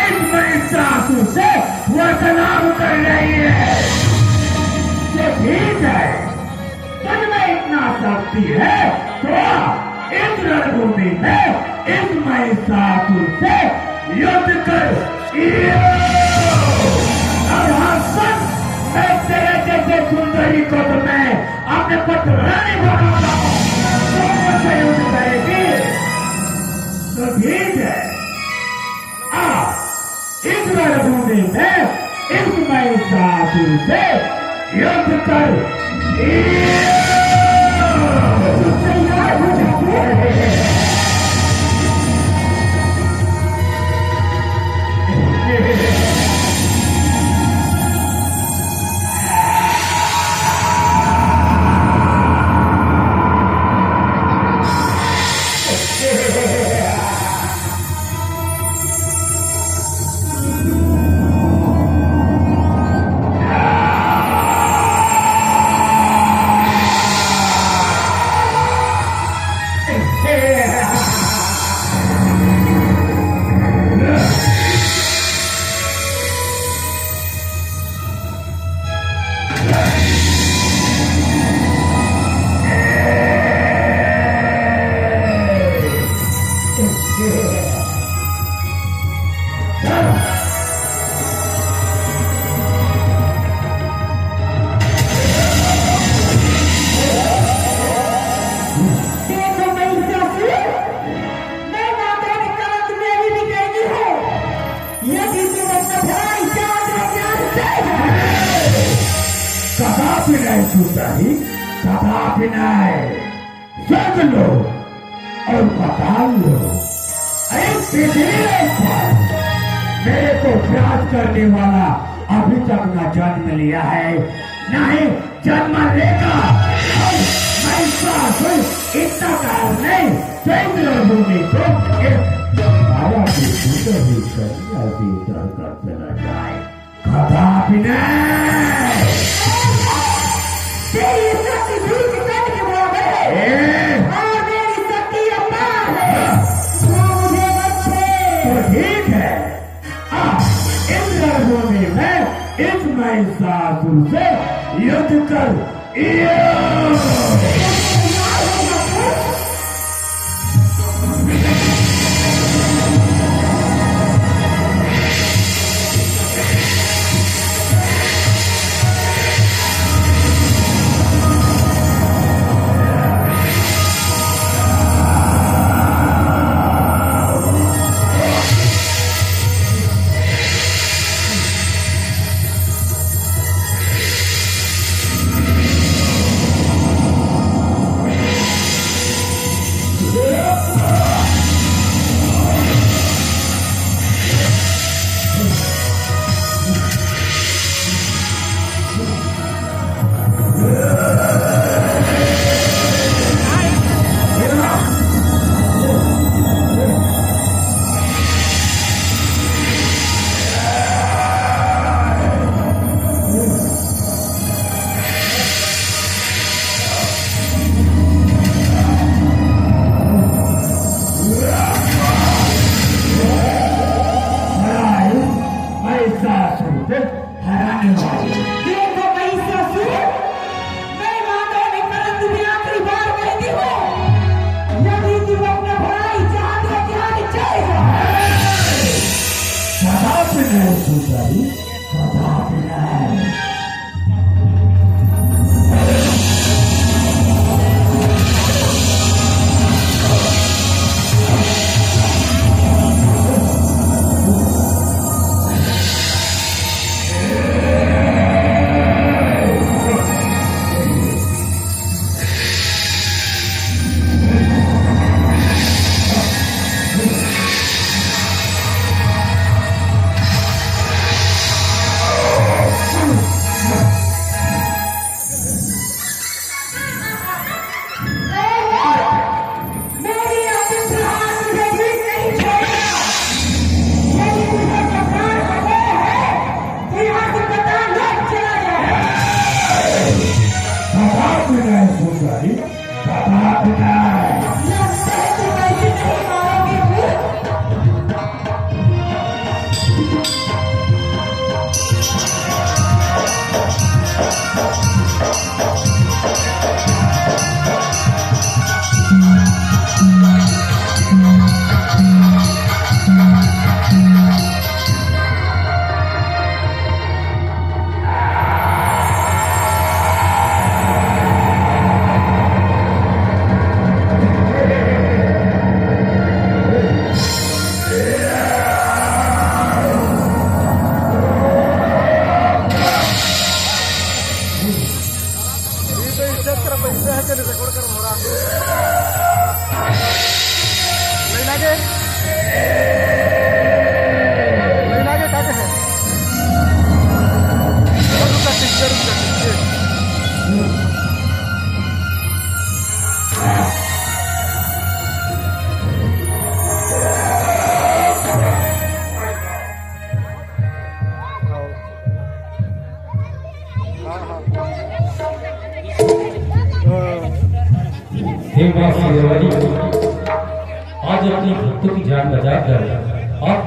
इस सासू से वार्तालाप कर रही है। ये ठीक है, तुझ में इतना शक्ति है तो इस रणभूमि में इस महिषासुर से युद्ध कर। अब हसन मैं तेरे जैसे सुंदरी को तो मैं अपने पत्र रानी बनाता हूँ, तो मुझसे युद्ध करेगी तो ठीक है। इस रणभूमि में इस महिषासुर से युद्ध कर। कदापि नहीं, सोच लो और बता लो। मेरे को प्यास करने वाला अभी तक न जन्म लिया है, न ही जन्म लेगा। महिषासुर इतना काल नहीं, चंद्रभूमि को माया की भूतों ही कर चला जाए। कदापि नहीं। तेरी शक्ति भूत के बराबर है और मेरी शक्ति अपार है। मुझे बच्चे तो ठीक है, इस रणभूमि में इस महिषासुर से युद्ध कर।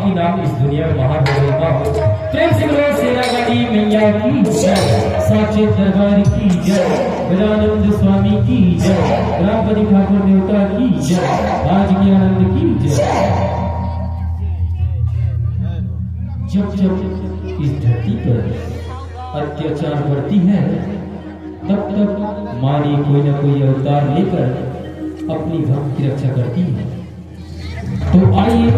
आपकी नाम इस दुनिया में महान हो गई माँ। प्रेम से बोलो शेरावाली मैया की जय, साचे दरबार की जय, गजानंद स्वामी की जय, रामपति ठाकुर देवता की जय, आज ज्ञानंद की जय। जब जब इस धरती पर अत्याचार बढ़ती है तब तब माँ ने कोई ना कोई अवतार लेकर अपनी भक्त की रक्षा करती है। तो आइए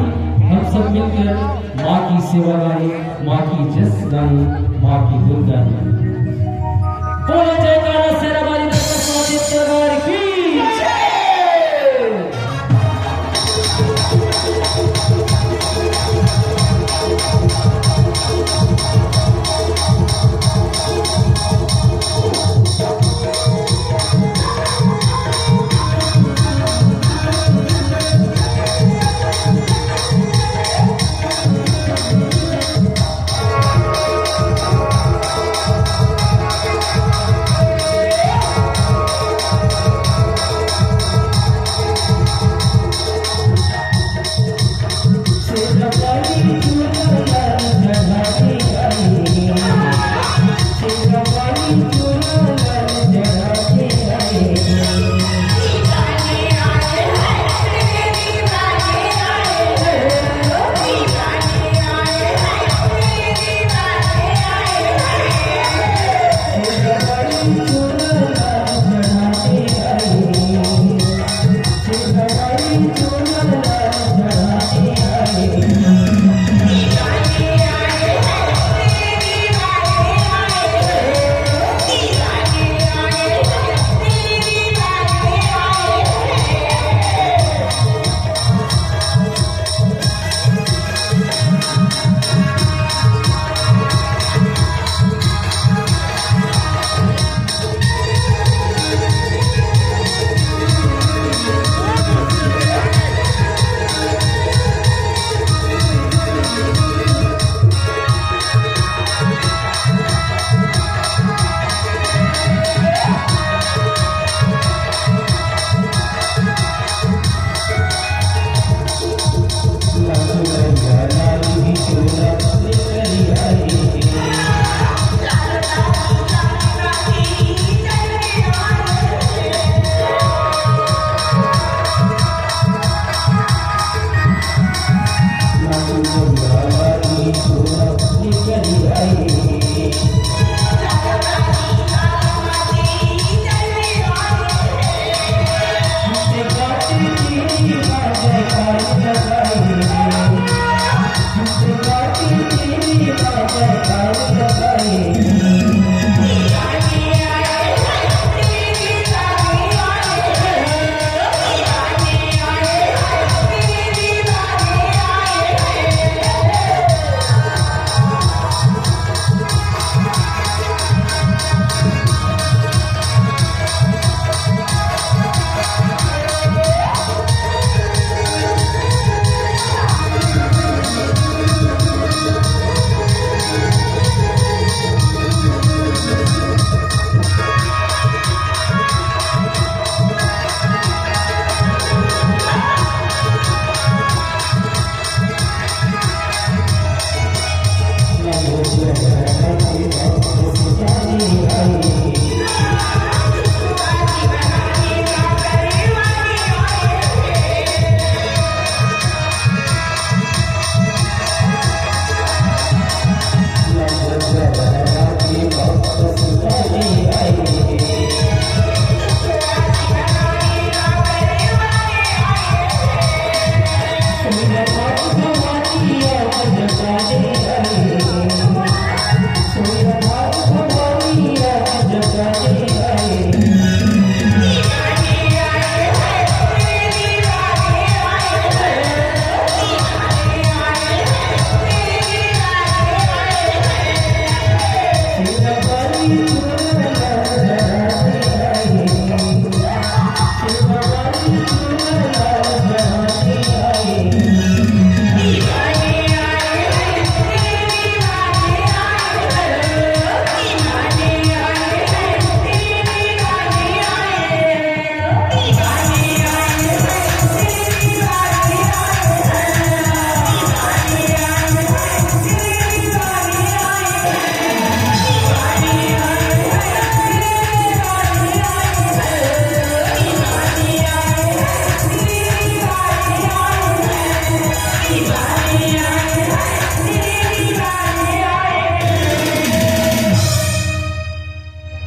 हम सब मिलकर माँ की सेवा गाएं, माँ की जस गाएं, माँ की गुण गाएं। बोलो जयकारा शेरावाली दरबार की जय।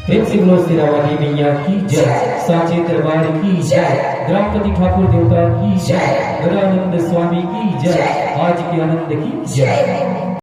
प्रेम से बोलो शेरावाली मैया की जय, साचे दरबार की जय, ग्रामपति ठाकुर देवता की जय, गदानंद स्वामी की जय, आज के आनंद की जय।